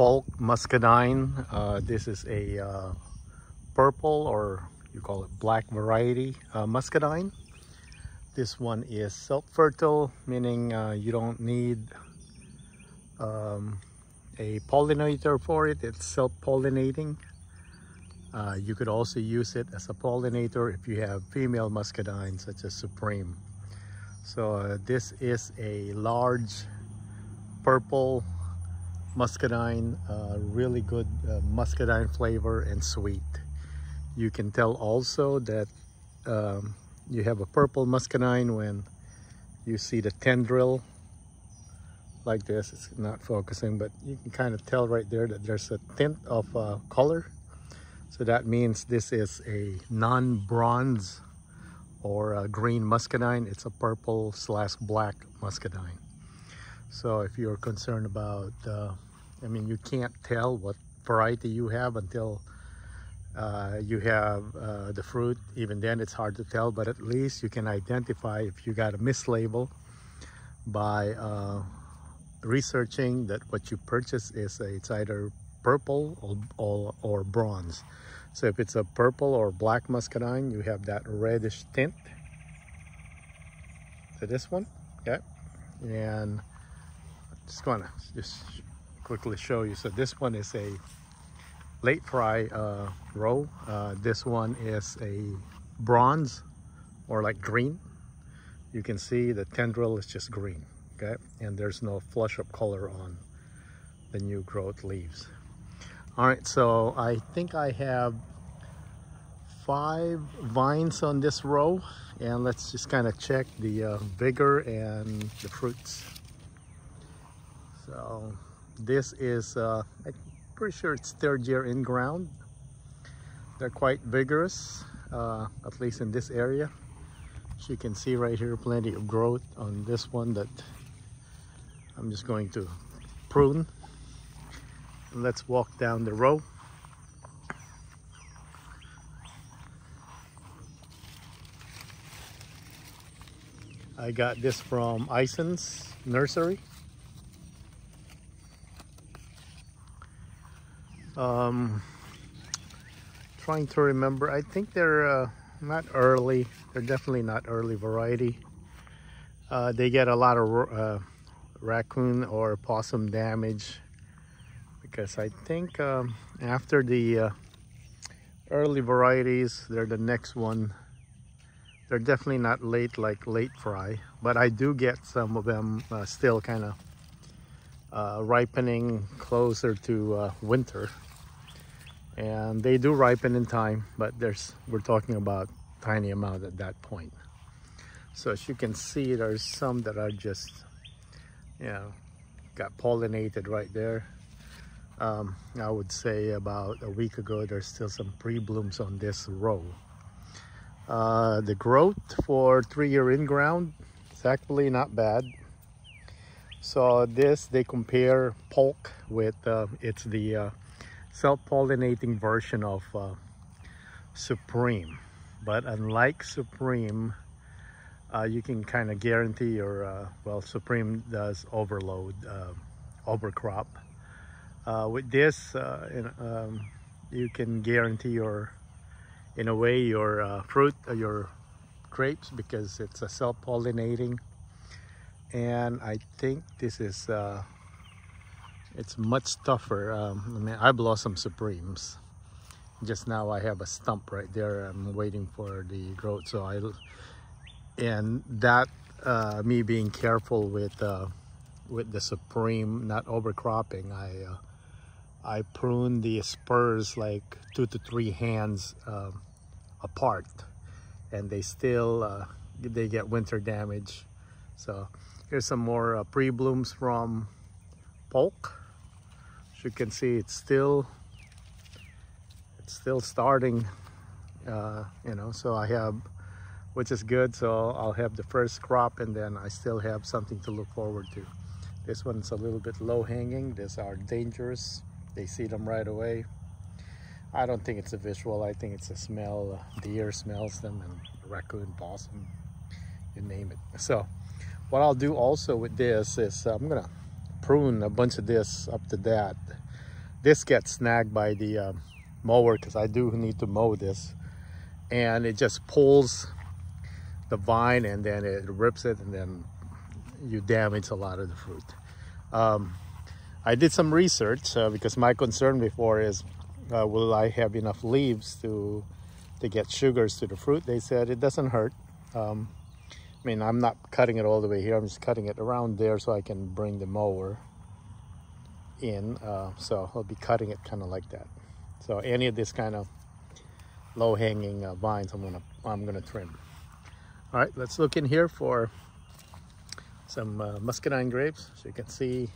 Paulk Muscadine. This is a purple, or you call it black variety muscadine. This one is self-fertile, meaning you don't need a pollinator for it. It's self-pollinating. You could also use it as a pollinator if you have female muscadine such as Supreme. So this is a large purple muscadine, really good muscadine flavor and sweet. You can tell also that you have a purple muscadine when you see the tendril like this. It's not focusing, but you can kind of tell right there that there's a tint of color. So that means this is a non-bronze or a green muscadine. It's a purple / black muscadine. So if you're concerned about, I mean, you can't tell what variety you have until you have the fruit. Even then it's hard to tell, but at least you can identify if you got a mislabel by researching that what you purchase is it's either purple or bronze. So if it's a purple or black muscadine, you have that reddish tint. So this one, okay, and just gonna quickly show you. So this one is a late fry row. This one is a bronze or like green. You can see the tendril is just green, okay, and there's no flush up color on the new growth leaves. All right, so I think I have 5 vines on this row, and let's just kind of check the vigor and the fruits. So this is I'm pretty sure it's 3rd year in ground. They're quite vigorous, at least in this area. As you can see right here, plenty of growth on this one that I'm just going to prune. And let's walk down the row. I got this from Ison's nursery. Trying to remember, I think they're not early. They're definitely not early variety. They get a lot of raccoon or possum damage, because I think after the early varieties, they're the next one. They're definitely not late, like late fry, but I do get some of them still kind of ripening closer to winter, and they do ripen in time, but we're talking about tiny amount at that point. So as you can see, there's some that are just, you know, got pollinated right there. I would say about a week ago, there's still some pre-blooms on this row. The growth for 3-year in ground is actually not bad. So this, they compare Paulk with, it's the self-pollinating version of Supreme. But unlike Supreme, you can kind of guarantee your, well, Supreme does overload, overcrop. With this, you can guarantee your, in a way, your fruit, your grapes, because it's a self-pollinating. And I think this is, it's much tougher. I mean, I blossom Supremes. Just now I have a stump right there. I'm waiting for the growth. So and that, me being careful with the Supreme, not overcropping, I prune the spurs like 2 to 3 hands apart, and they still they get winter damage. So here's some more pre-blooms from Paulk. As you can see, it's still starting, you know, so I have, which is good. So I'll have the first crop, and then I still have something to look forward to. This one's a little bit low hanging. These are dangerous. They see them right away. I don't think it's a visual. I think it's a smell. Deer smells them, and raccoon, possum, you name it. So what I'll do also with this is I'm gonna prune a bunch of this up to that this gets snagged by the mower, because I do need to mow this, and it just pulls the vine and then it rips it, and then you damage a lot of the fruit. I did some research because my concern before is will I have enough leaves to get sugars to the fruit. They said it doesn't hurt. I mean, I'm not cutting it all the way here, I'm just cutting it around there so I can bring the mower in. So I'll be cutting it kind of like that. So any of this kind of low-hanging vines I'm gonna trim. All right, let's look in here for some muscadine grapes. So you can see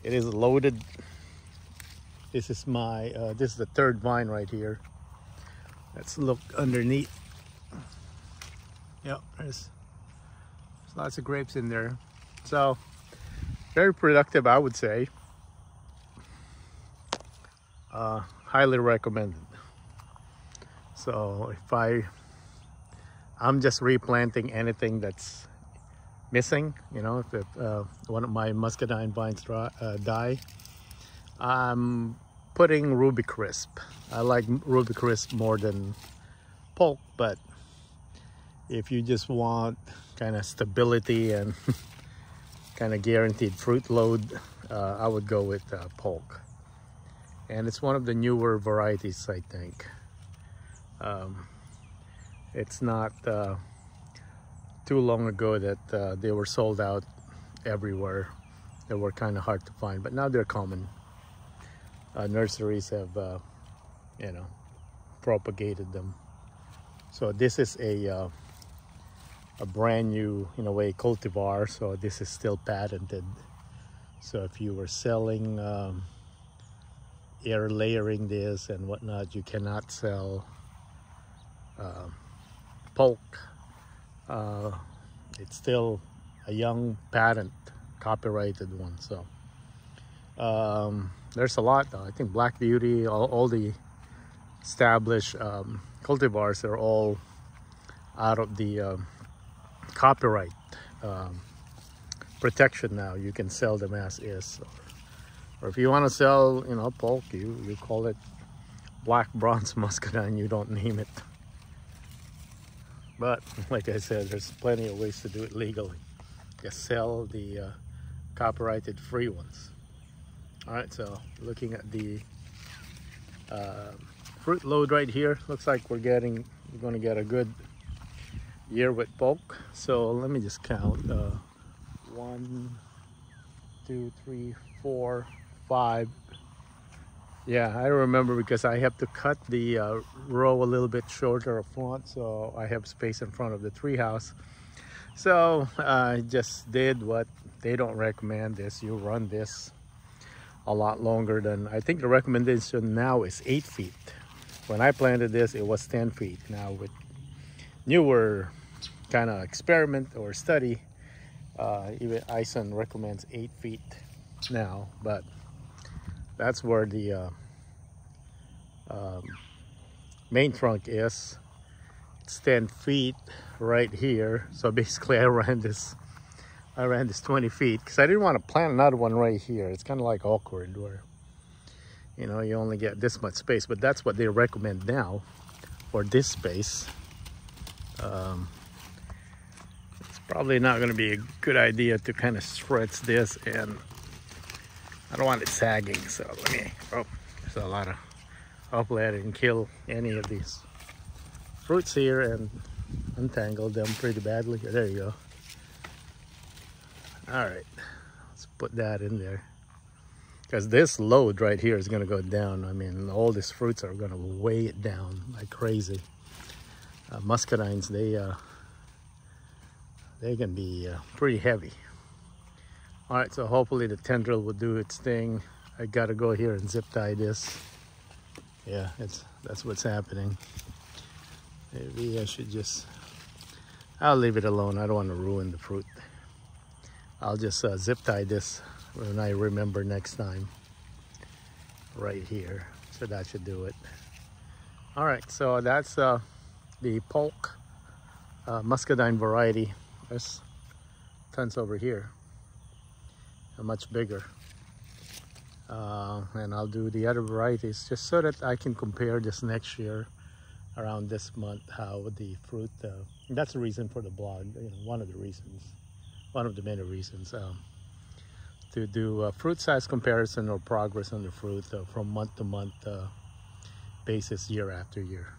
it is loaded. This is my this is the third vine right here. Let's look underneath. Yep, there's lots of grapes in there. So very productive, I would say. Highly recommended. So if I'm just replanting anything that's missing, you know, if one of my muscadine vines die, I'm putting Ruby Crisp. I like Ruby Crisp more than Paulk, but if you just want kind of stability and kind of guaranteed fruit load, I would go with Paulk. And it's one of the newer varieties, I think. It's not too long ago that they were sold out everywhere. They were kind of hard to find, but now they're common. Nurseries have, you know, propagated them. So this is a brand new, in a way, cultivar. So this is still patented. So if you were selling air layering this and whatnot, you cannot sell Paulk. It's still a young patent, copyrighted one. So there's a lot though. I think Black Beauty, all the established cultivars are all out of the copyright protection now. You can sell them as is, or if you want to sell, you know, Paulk, you call it black bronze muscadine, you don't name it. But like I said, there's plenty of ways to do it legally. Just sell the copyrighted free ones. All right, so looking at the fruit load right here, looks like we're going to get a good year with Paulk. So let me just count. 1, 2, 3, 4, 5. Yeah, I remember because I have to cut the row a little bit shorter up front, so I have space in front of the treehouse. So I just did what they don't recommend. This, you run this a lot longer than, I think the recommendation now is 8 feet. When I planted this, it was 10 feet. Now with newer kind of experiment or study, even Eisen recommends 8 feet now, but that's where the main trunk is. It's 10 feet right here. So basically I ran this 20 feet because I didn't want to plant another one right here. It's kind of like awkward where, you know, you only get this much space, but that's what they recommend now for this space. It's probably not going to be a good idea to kind of stretch this, and I don't want it sagging. So let me, oh, there's a lot of, hopefully I didn't kill any of these fruits here and untangled them pretty badly. There you go. All right, let's put that in there because this load right here is going to go down. I mean, all these fruits are going to weigh it down like crazy. Muscadines, they can be pretty heavy. All right, so hopefully the tendril will do its thing. I got to go here and zip tie this. Yeah, that's what's happening. Maybe I should just, I'll leave it alone. I don't want to ruin the fruit. I'll just zip tie this when I remember next time. Right here. So that should do it. All right, so that's the Paulk muscadine variety. There's tons over here. Much bigger. and I'll do the other varieties just so that I can compare this next year around this month how the fruit. That's the reason for the blog. One of the reasons, one of the many reasons, to do a fruit size comparison or progress on the fruit from month to month basis, year after year.